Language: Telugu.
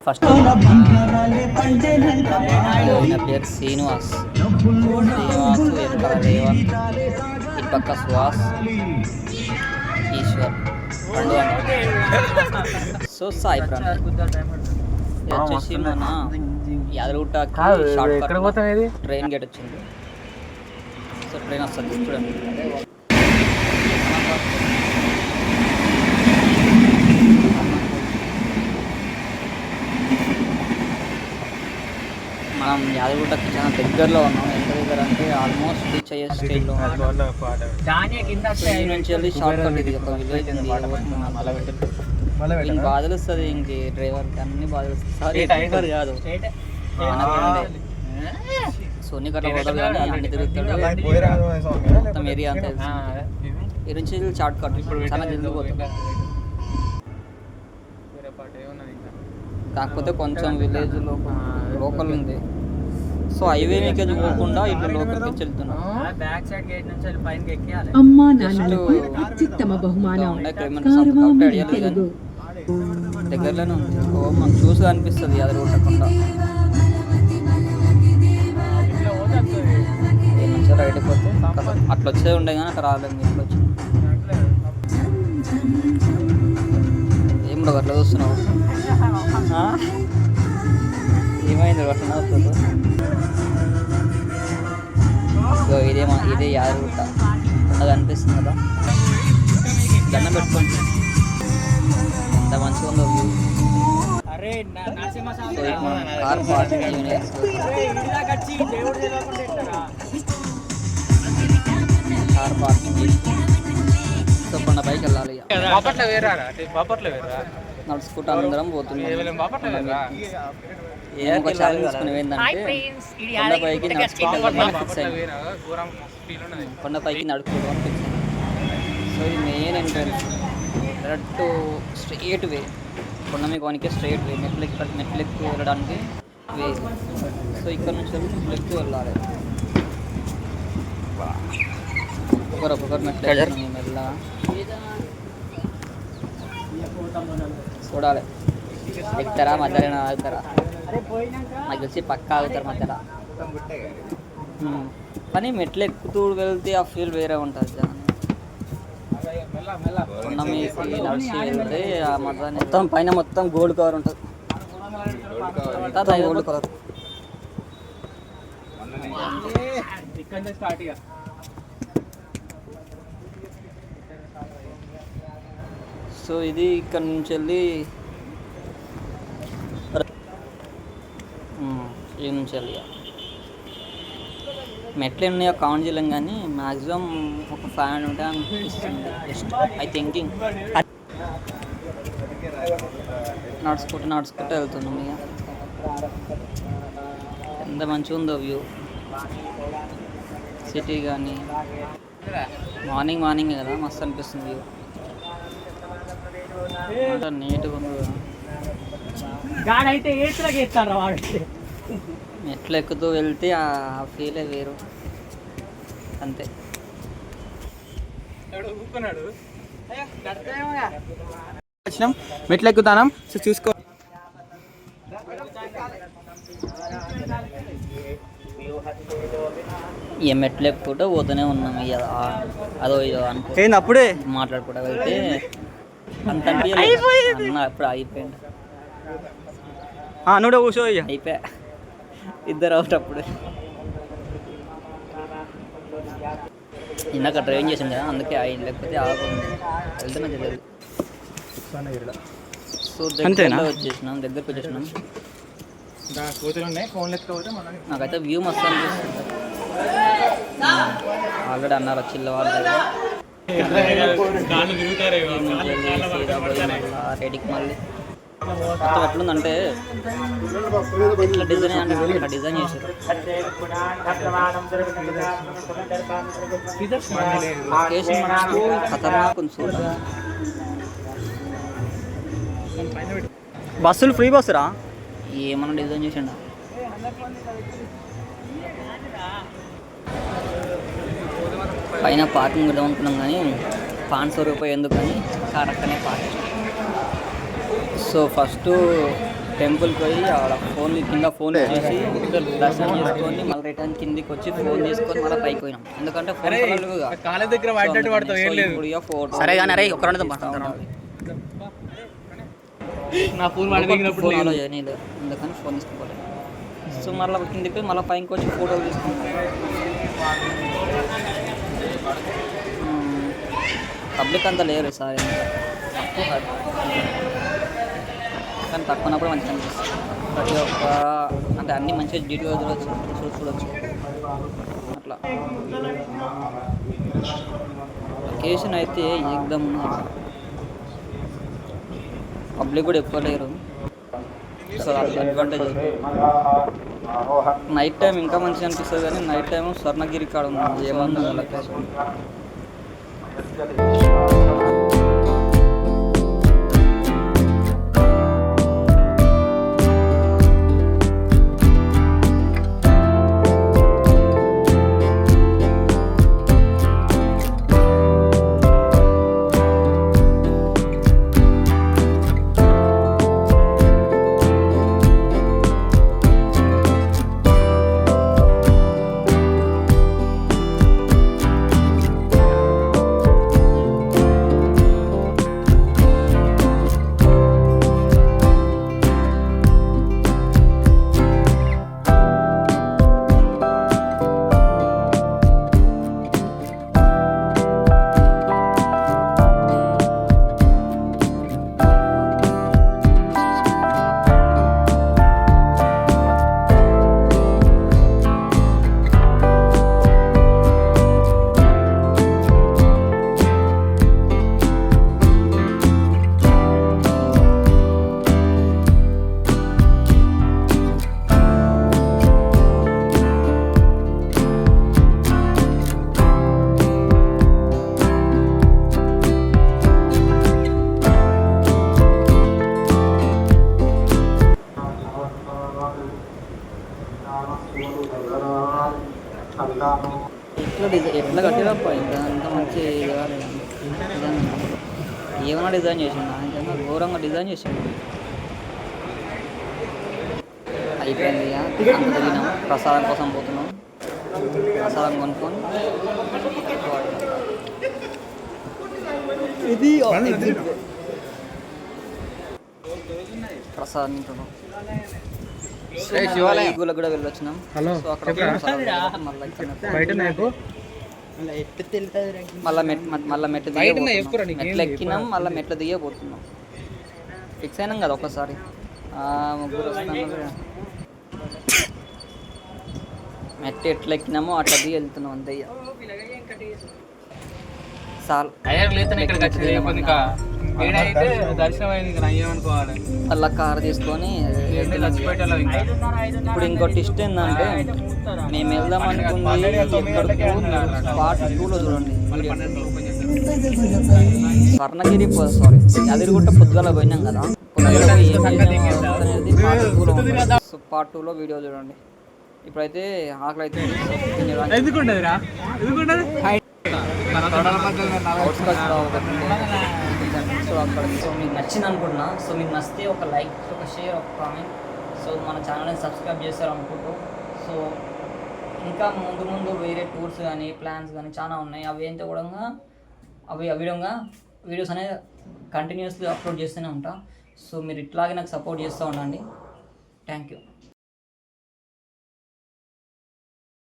ఫస్ట్ పేరు శ్రీనివాస్ వెనకాల రేవంత్ ఇటు పక్క సుహాస్ ఈశ్వర్ రెండు సో సాయి ప్రణయ్ ఇది వచ్చేసి మన యాదగిరిగుట్టకి షార్ట్ కట్ ట్రైన్ గేట్ వచ్చింది. సో ట్రైన్ వస్తుంది చూడండి. మనం యాదగిరిగుట్టకి చాలా దగ్గరలో ఉన్నాం. ఎంత దగ్గర అంటే ఆల్మోస్ట్ రీచ్ అయ్యే స్టేజ్లో నుంచి వెళ్ళి షార్ట్ కట్. ఇది ఒక విలేజ్ ఉంది. ఇంక బాధలు వస్తుంది. ఇంక డ్రైవర్కి అన్ని బాధలు వస్తుంది. సారీ డ్రైవర్ కాదు, సోనీ కట్ట పోతాడు కానీ అన్ని తిరుగుతాడు. మొత్తం ఏరియా అంతా ఈ నుంచి షార్ట్ కట్ చాలా జల్దీ పోతుంది. కాకపోతే కొంచెం విలేజ్ లోకల్ ఉంది. సో హైవే మీకు పోకుండా ఇట్లా లోకల్కి వెళ్తున్నాం. దగ్గరలోనే ఉంది. మనం చూసి అనిపిస్తుంది యాదగిరిగుట్టకుండా. మంచిగా రైట్కి పోతే అట్లా వచ్చేది ఉండే కానీ అక్కడ రాలేదు. ఇట్లా వచ్చింది. ఏం కూడా అట్లా చూస్తున్నావు? ఏమైంది అట్లా వస్తుంది? ఇదే యాదగిరిగుట్ట ఉండగా అనిపిస్తుంది కదా. దండం పెట్టుకోండి, ఎంత మంచిగా ఉందో view. Car parking units, car parking. So కొండ పైకి వెళ్ళాలి. నడుచుకుంటూ అందరం పోతున్నాం. ఒక ఛాలెంజ్ తీసుకుని ఏంటంటే కొండపైకి నడుచుకుంటాం ఫిక్స్ అయింది. కొండపైకి నడుచుకోవడం ఫిక్స్ అయింది. సో ఇది మెయిన్ ఎంట్రన్స్. డైరెక్ట్ స్ట్రెయిట్ వే, కొండ మీకు వనికే స్ట్రెయిట్ వే. మెట్లెక్కి వెళ్ళడానికి వే. సో ఇక్కడ నుంచి వెళ్ళి మెట్లెక్కి వెళ్ళాలి. ఒకరొకరు మెట్లెక్కి మెల్లగా చూడాలి. ఎక్కుతారా మధ్యలో ఆగుతారా? నాకు తెలిసి పక్కా ఆగుతారు మధ్యలో. కానీ మెట్లు ఎక్కుతూ వెళ్తే ఆ ఫీల్ వేరే ఉంటుంది. కొండ మీసి నడిచి వెళ్తే ఆ మొత్తం పైన మొత్తం గోల్డ్ కవర్ ఉంటుంది. Gold colour. సో ఇది ఇక్కడ నుంచి వెళ్ళి ఈ నుంచి వెళ్ళి మెట్లు ఉన్నాయో కౌంట్ చేయలేం కానీ మ్యాక్సిమం ఒక 500 ఉంటాయి అనిపిస్తుంది. Just I thinking. నడుచుకుంటూ వెళ్తున్నాం. ఇక ఎంత మంచిగా ఉందో వ్యూ. సిటీ కానీ మార్నింగ్ కదా మస్తు అనిపిస్తుంది వ్యూ. నీట్గా ఉంది. మెట్లు ఎక్కుతూ వెళ్తే ఆ ఫీలే వేరు. అంతే. వచ్చినాం, మెట్లు ఎక్కుతాం. సో చూసుకో. ఈ మెట్లు ఎక్కుంటూ పోతూనే ఉన్నాం. అదో ఇదో అనుకో అప్పుడే మాట్లాడుకుంటా వెళ్తే అంత అప్పుడు అయిపోయింది. నువ్వు కూర్చో. అయిపోయా ఇద్దరు అవుట్. అప్పుడు ఇందాక డ్రైవింగ్ చేసింది కదా, అందుకే అయింది. లేకపోతే ఆగుంది వెళ్తున్నా తెలియదు. సో దగ్గరలో వచ్చేసినాం. నాకైతే వ్యూ మస్తు అనిపిస్తుంది. ఆల్రెడీ అన్నారు చిల్లవాళ్ళు రెడీకి మళ్ళీ మొత్తం ఎట్లుందంటే ఎట్లా డిజైన్ అంటే ఇట్లా డిజైన్ చేశారు. లొకేషన్ మనకు ఖతర్నాక్ ఉంది చూడాలి. బస్సులు ఫ్రీ బస్సురా? ఏమన్నా డిజైన్ చేసిండ. పైన పార్కింగ్ ఇద్దాం అనుకున్నాం కానీ 500 రూపాయలు ఎందుకని కార్ అక్కడనే పార్క్. సో ఫస్ట్ టెంపుల్కి పోయి ఆడ ఫోన్ కింద ఫోన్ చేసి దర్శనం చేసుకొని మళ్ళీ రిటర్న్ కిందికి వచ్చి ఫోన్ తీసుకొని మళ్ళీ పైకి పోయినాం. ఎందుకంటే ఫోన్ కాలేజ్ దగ్గర ఫోటో సరే కానీ అరే ఒక్కడే నా ఫోన్ ఫోన్ అలో చేయలేదు, అందుకని ఫోన్ తీసుకోలేదు. సో మళ్ళీ కిందికి పోయి మళ్ళీ పైకి వచ్చి ఫోటోలు తీసుకుంటాం. పబ్లిక్ అంతా లేరు ఈసారి, తక్కువ కానీ తక్కువనప్పుడు మంచిగా అనిపిస్తుంది. ప్రతి ఒక్క అంటే అన్నీ మంచిగా డీటెయిల్గా చూడొచ్చు అట్లా. లొకేషన్ అయితే ఏకదమ్ పబ్లిక్ కూడా ఎక్కువ లేరు, సో అది అడ్వాంటేజ్. నైట్ టైం ఇంకా మంచిగా అనిపిస్తుంది, కానీ నైట్ టైం స్వర్ణగిరి కాడ ఉంది ఏమన్నా లొకేషన్. ఎట్లా కట్టిరప్ప ఇంకా అంత మంచి ఏమైనా డిజైన్ చేసిండు, ఇంకా ఘోరంగా డిజైన్ చేసిండు. అయిపోయింది ఇక అంత తిరిగినాం, ప్రసాదం కోసం పోతున్నాం. ప్రసాదం కొనుక్కొని ఇది ప్రసాదం తింటున్నాం. గుళ్ళకి కూడా వెళ్ళొచ్చినాం. మళ్ళీ మెట్లు ఎక్కినాం, మళ్ళీ మెట్లు దిగే పోతున్నాం. ఫిక్స్ అయినాం కదా ఒక్కసారి, ముగ్గురు వస్తాను. మెట్లు ఎట్లా ఎక్కినామో అట్లా దిగి వెళ్తున్నాం అంతే. అలా కారు తీసుకొని ఇప్పుడు ఇంకో ట్విస్ట్ ఏంటంటే మేము వెళ్దాం అనుకుంది ఎక్కడికి పార్ట్ 2లో చూడండి. స్వర్ణగిరి యాదగిరిగుట్ట పొద్దుగాల పోయినాం కదా, అనేది పార్ట్ 2లో వీడియో చూడండి. ఇప్పుడైతే ఆకలి అయితే సో అక్కడ సో మీకు నచ్చింది అనుకుంటున్నా. సో మీకు నచ్చితే ఒక లైక్, ఒక షేర్, ఒక కామెంట్. సో మన ఛానల్ని సబ్స్క్రైబ్ చేస్తారు అనుకుంటూ. సో ఇంకా ముందు వేరే టూర్స్ కానీ ప్లాన్స్ కానీ చాలా ఉన్నాయి. అవి ఏంటో కూడా వీడియోస్ అనేది కంటిన్యూస్లీ అప్లోడ్ చేస్తూనే ఉంటా. సో మీరు ఇట్లాగే నాకు సపోర్ట్ చేస్తూ ఉండండి. Thank you.